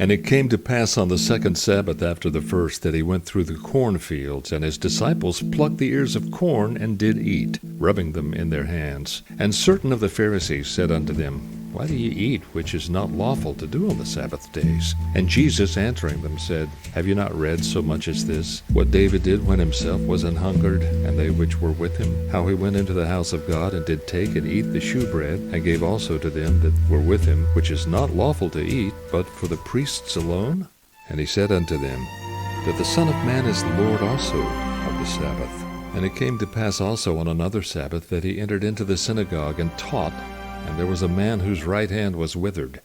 And it came to pass on the second Sabbath after the first that he went through the cornfields, and his disciples plucked the ears of corn and did eat, rubbing them in their hands. And certain of the Pharisees said unto them, Why do ye eat, which is not lawful to do on the Sabbath days? And Jesus answering them said, Have you not read so much as this, what David did when himself was an hungered, and they which were with him, how he went into the house of God, and did take and eat the shewbread, and gave also to them that were with him, which is not lawful to eat, but for the priests alone? And he said unto them, That the Son of Man is Lord also of the Sabbath. And it came to pass also on another Sabbath that he entered into the synagogue and taught, and there was a man whose right hand was withered.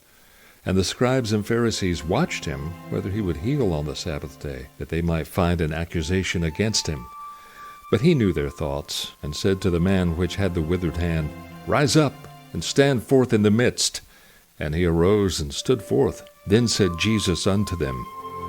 And the scribes and Pharisees watched him, whether he would heal on the Sabbath day, that they might find an accusation against him. But he knew their thoughts, and said to the man which had the withered hand, Rise up, and stand forth in the midst. And he arose and stood forth. Then said Jesus unto them,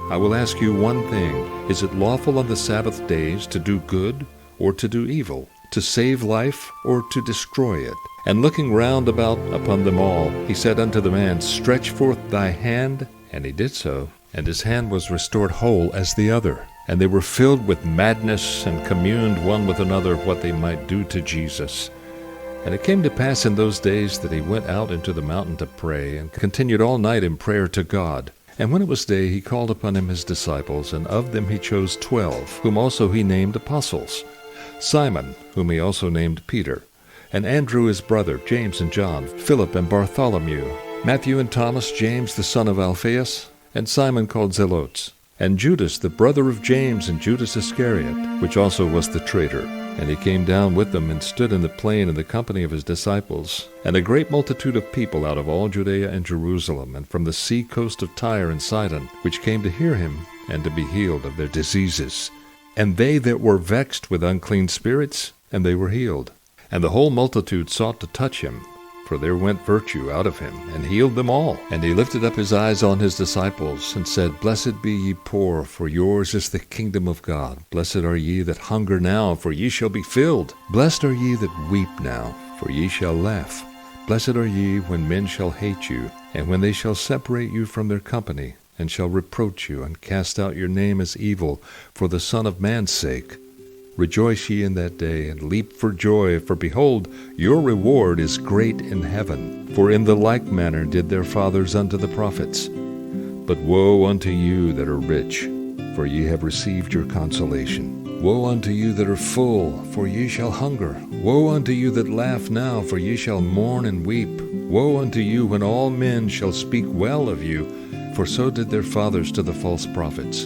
I will ask you one thing, Is it lawful on the Sabbath days to do good, or to do evil, to save life, or to destroy it? And looking round about upon them all, he said unto the man, Stretch forth thy hand. And he did so, and his hand was restored whole as the other. And they were filled with madness, and communed one with another what they might do to Jesus. And it came to pass in those days that he went out into the mountain to pray, and continued all night in prayer to God. And when it was day, he called upon him his disciples, and of them he chose 12, whom also he named apostles. Simon, whom he also named Peter, and Andrew his brother, James and John, Philip and Bartholomew, Matthew and Thomas, James the son of Alphaeus, and Simon called Zelotes, and Judas the brother of James, and Judas Iscariot, which also was the traitor. And he came down with them, and stood in the plain in the company of his disciples, and a great multitude of people out of all Judea and Jerusalem, and from the sea coast of Tyre and Sidon, which came to hear him, and to be healed of their diseases. And they that were vexed with unclean spirits, and they were healed. And the whole multitude sought to touch him, for there went virtue out of him, and healed them all. And he lifted up his eyes on his disciples, and said, Blessed be ye poor, for yours is the kingdom of God. Blessed are ye that hunger now, for ye shall be filled. Blessed are ye that weep now, for ye shall laugh. Blessed are ye when men shall hate you, and when they shall separate you from their company, and shall reproach you, and cast out your name as evil, for the Son of Man's sake. Rejoice ye in that day, and leap for joy, for behold, your reward is great in heaven. For in the like manner did their fathers unto the prophets. But woe unto you that are rich, for ye have received your consolation. Woe unto you that are full, for ye shall hunger. Woe unto you that laugh now, for ye shall mourn and weep. Woe unto you when all men shall speak well of you, for so did their fathers to the false prophets.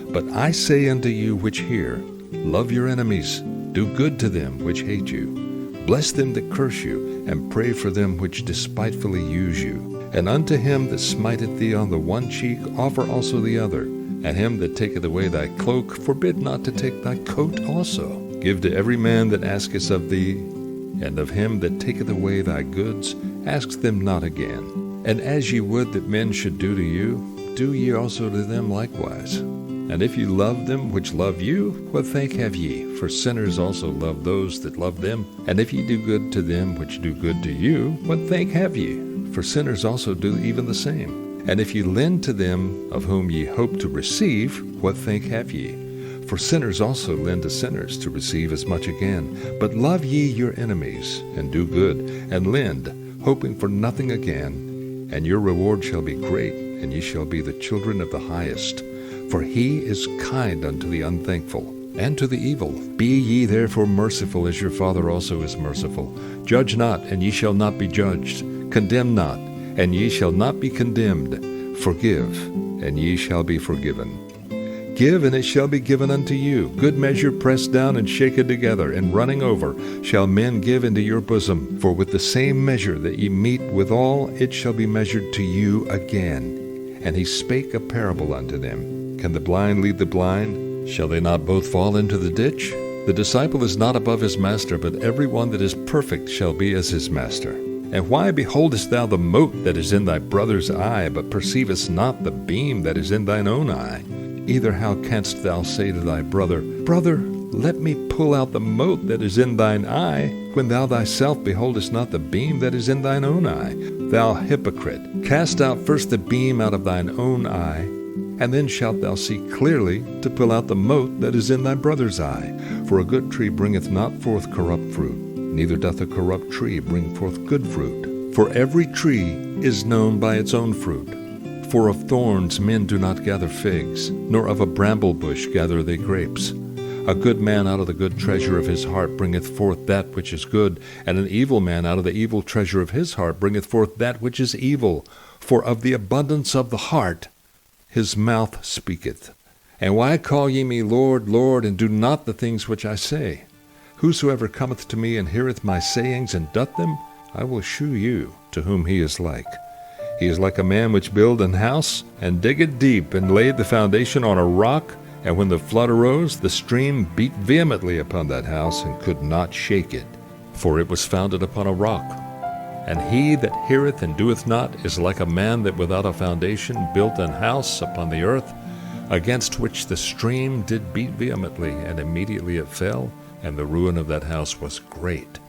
But I say unto you which hear, Love your enemies, do good to them which hate you. Bless them that curse you, and pray for them which despitefully use you. And unto him that smiteth thee on the one cheek offer also the other. And him that taketh away thy cloak forbid not to take thy coat also. Give to every man that asketh of thee, and of him that taketh away thy goods ask them not again. And as ye would that men should do to you, do ye also to them likewise. And if ye love them which love you, what thank have ye? For sinners also love those that love them. And if ye do good to them which do good to you, what thank have ye? For sinners also do even the same. And if ye lend to them of whom ye hope to receive, what thank have ye? For sinners also lend to sinners to receive as much again. But love ye your enemies, and do good, and lend, hoping for nothing again. And your reward shall be great, and ye shall be the children of the highest. For he is kind unto the unthankful, and to the evil. Be ye therefore merciful, as your Father also is merciful. Judge not, and ye shall not be judged. Condemn not, and ye shall not be condemned. Forgive, and ye shall be forgiven. Give, and it shall be given unto you. Good measure, pressed down and shaken together, and running over, shall men give into your bosom. For with the same measure that ye mete withal, it shall be measured to you again. And he spake a parable unto them. Can the blind lead the blind? Shall they not both fall into the ditch? The disciple is not above his master, but every one that is perfect shall be as his master. And why beholdest thou the mote that is in thy brother's eye, but perceivest not the beam that is in thine own eye? Either how canst thou say to thy brother, Brother, let me pull out the mote that is in thine eye, when thou thyself beholdest not the beam that is in thine own eye? Thou hypocrite, cast out first the beam out of thine own eye, and then shalt thou see clearly to pull out the mote that is in thy brother's eye. For a good tree bringeth not forth corrupt fruit, neither doth a corrupt tree bring forth good fruit. For every tree is known by its own fruit. For of thorns men do not gather figs, nor of a bramble bush gather they grapes. A good man out of the good treasure of his heart bringeth forth that which is good, and an evil man out of the evil treasure of his heart bringeth forth that which is evil. For of the abundance of the heart his mouth speaketh. And why call ye me Lord, Lord, and do not the things which I say? Whosoever cometh to me and heareth my sayings and doth them, I will shew you to whom he is like. He is like a man which built an house, and digged deep, and laid the foundation on a rock. And when the flood arose, the stream beat vehemently upon that house, and could not shake it, for it was founded upon a rock. And he that heareth and doeth not is like a man that without a foundation built an house upon the earth, against which the stream did beat vehemently, and immediately it fell, and the ruin of that house was great.